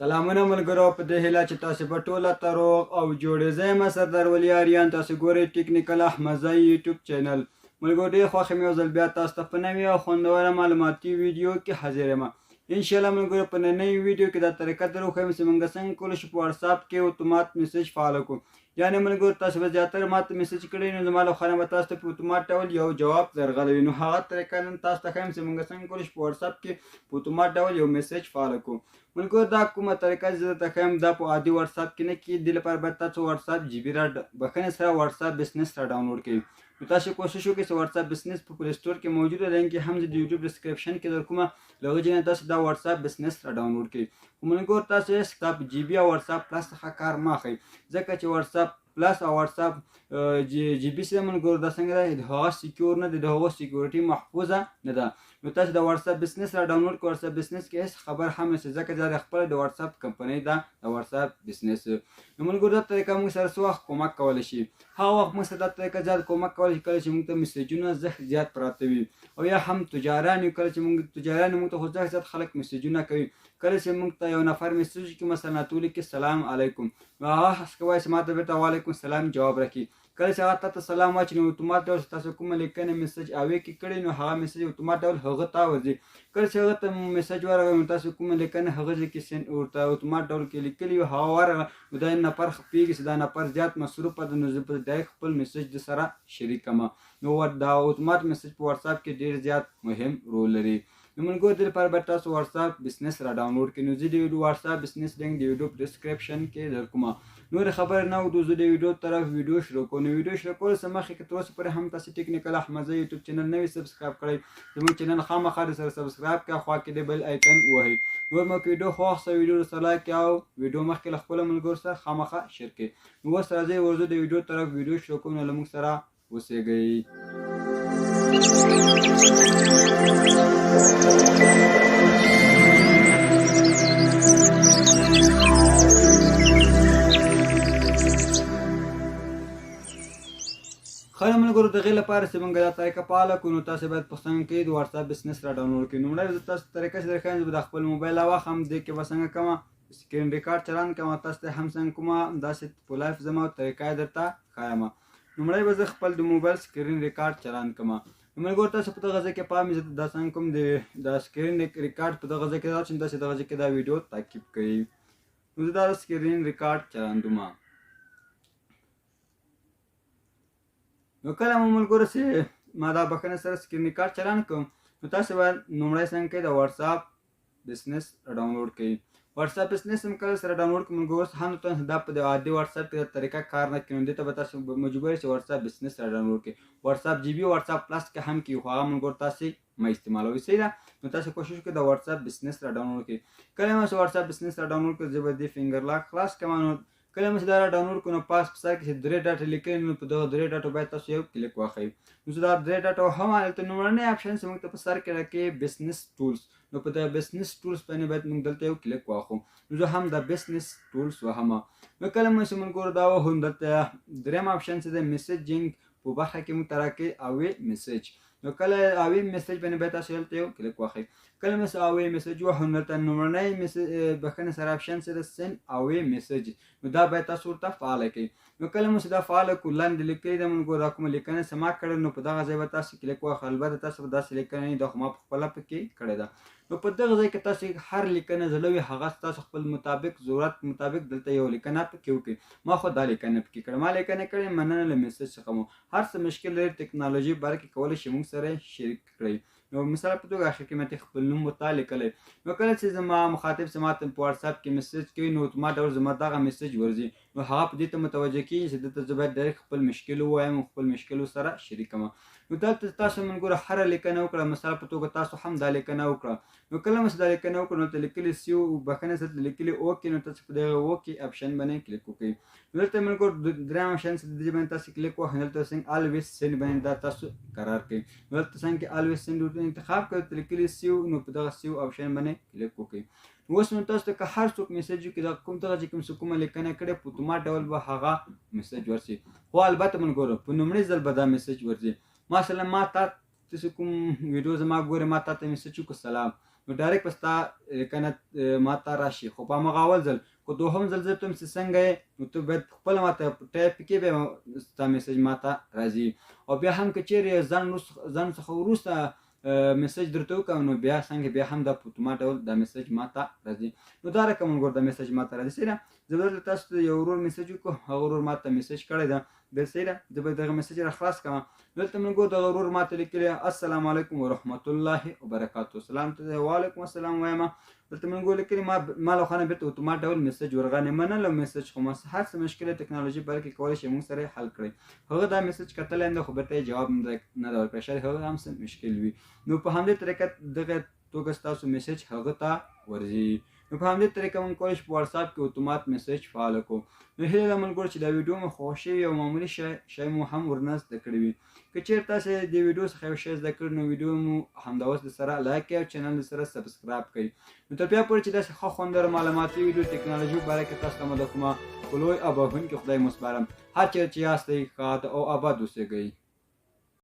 سلامونه ملګرو په دې هیله چې تاسو په ټوله ته روغ او جوړ یې. زه سردار ولی اریان، تاسو ګورئ ټیکنیکل احمدزی یوټیوب چینل. ملګرو ډېر خوښ یم یو ځل بیا تاسو ته په نوي او خوندوره معلوماتي ویډیو کې حاضر یم. انشاءالله ملګرو په نننۍ ویډیو کې دا طریقه در وښیم چې موږ څنګه کولی شو په واټساپ کې اتومات میسج فعاله کړو. یعنی ملګرو تاسو به زیاتره ماته میسج کړی نو زما لخوا نه به تاسو ته په اتومات ډول یو جواب درغلی نو هغه طریقه نن تاسو ته ښیم چې موږ څنګه کولی شو په واټساپ کې په اتومات ډول یو میسج فعاله کړو. ملګرو دا کومه طریقه چې زه درته ښیم دا په عادي واټساپ کې نه کېږي. دې لپاره باید تاسو واټساپ جی بي بخښنې سره واټساپ بیسنس را ډاونلوډ کړئ. نو تاسو کوشش وکړئ چې واټساپ بیسنس په پلی سټور کې موجوده ده، لینک هم د یوټیوب ډسکرپشن کې در کومه له هغې ځای نه تاسو دا واټساپ بیسنس را ډاونلوډ کړئ. خو ملګرو تاسو یې ستا په جی بي او واټساپ پلس څخه کار مه اخلئ، ځکه چې واټساپ پلس او واټساپ جی بي چې ملګرو دا څنګه ده د هغه سیکیور نه دی، د هغو سیکیورټي محفوظه نه ده. نو تاسو د واټساپ بیسنس را ډاونلوډ کړئ. واټساپ بیسنس کې هېڅ خبر هم نشته ځکه دا د خپله د واټساپ کمپنۍ ده د واټساپ بیسنس. نو ملګرو دا طریقه موږ سره څه وخت کومک کولی شي؟ هغه وخت موږ سره دا طریقه زیات کومک کولی شي کله چې موږ ته میسجونه زیات پراته وي، او یا هم تجاران یو، کله چې موږ ته خو زیات خلک میسجونه کوي. کله چې موږ ته یو نفر میسج وکړي مثلا ته ولیکي سلام علیکم، نو هغه هڅه کوئ چې ما ته بېرته وعلیکم سلام جواب راکړي. کله چې هغه تا ته سلام واچي نو اتومات ډول تاسو کومه لیکنه میسج اوې کې کړې نو هغه میسج اتومات ډول هغه ته ورځي. کله چې هغه ته میسج ورغی نو تاسو کومه لیکنه هغه ځای کې ورته اتومات ډول کې لیکلي وي هغه ورغله نو دا نفر پوهېږي چې دا نفر زیات مصروفه ده، نو زه به ډایرکټ خپل میسج د سره شریک کړم. نو دا اتومات میسج په واټساپ کې ډېر زیات مهم رول لري. نو ملګرو دې لپاره باید تاسو واټساپ بیسنس را ډاونلوډ کړئ. نو زه د واټساپ بیسنس لینک د یوټیوب ډسکرپشن کې در کومه. نورې خبرې نه اوږدو، زه د ویډیو طرف ویډیو شروع کوم. نو ویډیو شروع کولو څخه مخکې که تر اوسه پورې هم تاسو ټیکنیکل احمدزی یوټیوب چینل نه وي سبسکرایب کړی، زمونږ چینل خامخا سره سبسکرایب کړه، خوا کې د بیل آیکن ووهئ. نور مو که ویډیو خوښ سوه ویډیو سره لایک کړئ او ویډیو مخکې له خپلو ملګرو سره خامخا شیر کړئ. نو اوس راځئ ورځو د ویډیو طرف ویډیو شروع کوو. نو له موږ سره اوسېږئ. خیر ملګرو د هغې لپاره چې موږ دا طریقه فعاله کړو نو تاسو باید پوښتنه کوئ د واټساپ بیسنس را ډاونلوډ کړئ. لومړی زه تاسو طریقه چې درښیم زه به د خپل موبایل واخلم، دې کې به څنګه کومه سکرین ریکارډ چلند کومه، تاسو ته هم څنګه کومه داسې په لایف ځم او طریقه یې درته ښایم. لومړی به زه خپل د موبایل سکرین ریکارډ چلند کوم. ملګرو تاسو په دغه ځای کې پام زه دا څنګه کوم د سکرین ریکارډ په دغه ځای کې دا چې تاسو دغه ځای کې دا ویډیو تعقیب کړئ. نو زه دا سکرین ریکارډ چلندوم. نو کله مو ملګرو چې ما دا بخښنې سره سکرین ریکارډ چلند کوم نو تاسو باید لومړی څنګه کوئ د واټساپ بیسنس ډاونلوډ کوئ. واټساپ بیسنس هم کله سره ډاونلوډ کړئ ملګرو هم تاسو دا په د عادي واټساپ کې طریقه کار نه کوي، نو دې ته به تاسو مجبور چې واټساپ بیسنس را ډاونلوډ کړئ. واټساپ جی بي واټساپ پلس کې هم کېږي خو هغه ملګرو تاسې مه استعمالوئ، صحیح ده. نو تاسو کوشش وکړئ د واټساپ بیسنس را ډاونلوډ کړئ. کله مو چې واټساپ بیسنس را ډاونلوډ کړئ زه به دې فنګر لاک خلاص کړم. نو کله مو چې دا را ډاونلوډ کړو نو پاس په سر کې چې 3 ډاټه لیکلي نو په دغه 3 ډاټو باید تاسو یو کلیک واخلئ. نو چې دا 3 ډاټو هم هلته لومړنی اپشن چې موږ ته په سر کې راکوي بیسنس ټولز، نو په د بیسنس ټولز باندې باید موږ دلته یو کلیک واخلو. نو زه هم د بیسنس ټولز وهم. نو کله مو چې ملګرو دا وهم دلته دریم اپشن چې د میسجینګ په برخه کې موږ ته راکوي اوې میسج. نو کله اوې میسج باندې باید تاسو هلته یو کلیک واخلئ. کله مو چې اوې میسج وهم دلته لومړنی بخښنې سره اپشن چې د سینډ اوې میسج، نو دا باید تاسو ورته فعاله کړئ. نو کله مو چې دا فعاله کړو لاندې لیکلي ده ملګرو دا کومه لیکنه چې ما کړې نو په دغه ځای به تاسو کلیک واخلئ. البته تاسو به داسې لیکنه دا خو ما پخپله پکې کړې ده. نو په دغه ځای کې تاسو هر لیکنه زلوي هغه تاسو خپل مطابق ضرورت مطابق دلته یو لیکنه پکې وکړئ. ما خو دا لیکنه پکې کړې، ما لیکنه کړې مننه له میسج څخه مو هر څه مشکل لري ټکنالوژي باره کې کولی شي موږ سره شریک کړئ. نو مثال په توګه اخر کې ماته خپل نوم ورته لیکلی. نو کله چې زما مخاطب چې ماته په واټساپ کې میسج کوي نو اتومات ډول زما دغه میسج ورځي، نو هغه په دې ته متوجه کېږي چې دلته زه باید ډایرکټ خپل مشکل ووایم او خپل مشکل سره شریک کړم. نو دلته تاسو ملګرو هره لیکنه وکړه، مثال په توګه تاسو هم دا لیکنه وکړه. نو کله مو چې دا لیکنه وکړه نو دلته لیکلي سی بخښنې سره لیکلي اوکې، نو تاسو په دغه اوکې اپشن باندې کلیک وکړئ. نو دلته ملګرو دریم اپشن چې د دې باندې تاسو کلیک وکړئ دلته څنګه الویز سینډ باندې دا تاسو قرار کړئ. نو دلته څنګه الویز سینډ انتخاب کړئ لیکلي سیو، نو په دغه سیو اپشن باندې کلیک وکړئ. اوس نو تاسو ته که هر څوک میسج وکړي دا کوم دغه چې کوم څه کومه لیکنه کړې په اتومات ډول به هغه میسج ورسي. خو البته ملګرو په لومړي ځل به دا میسج ورځي. مثلا ما تا تاسو کوم ویډیو زما ګورئ ما تا ته میسج وکړو سلام، نو ډایرکټ به ستا کنه ما ته راشي. خو په همغه اول ځل خو دوهم ځل زه ته چې څنګه یې نو ته باید خپله ما ته ټایپ کې بیا ستا میسج ما ته راځي. او بیا هم که چیرې ځان څخه وروسته میسج درته وکړم نو بیا څنګه بیا هم دا په اتومات ډول دا میسج ما ته راځي. نو دا رقم ملګرو دا میسج ما ته راځي. صحیح ده. زه به تاسو ته یو ورور میسج وکړو، هغه ورور ما ته میسج کړی ده. بیا صحیح ده، زه به دغه میسج را خلاص کړم. دلته ملګرو دغه ورور ما ته لیکلی السلام علیکم ورحمت الله وبرکاتو. سلام ته وعلیکم السلام وایم. دلته ملګرو لیکلي ما له خوا نه بیرته اتومات ډول میسج ورغلی منل او میسج خو هر څه مشکل ټکنالوژي باره کې کولی شي موږ سره یې حل کړئ. هغه دا میسج کتلی هم ده خو بیرته یې جواب نه ده ورکړی، شاید هغه هم څه مشکل وي. نو په همدې طریقه دغه توګه ستاسو میسج هغه ته ورځي. نو په همدې طریقه موږ کولی شو په واټساپ کې اتومات میسج فعاله کړو. نو هیله ده ملګرو چې دا ویډیو مو خوښ شوي او معمولي شی مو هم ورنه زده کړي وي. که چیرې تاسې د ویډیو څخه یو شی زده کړي نو ویډیو مو همدا اوس درسره لایک کړئ او چینل درسره سبسکرایب کړئ. نو تر بیا پورې چې داسې ښه خوندور معلوماتي ویډیو ټکنالوژي په باره کې تاسو ته مو د کومه کولای او بهون کې خدای مو سپارم. هر چیرې چې یاستئ ښاد او آباد اوسیږئ.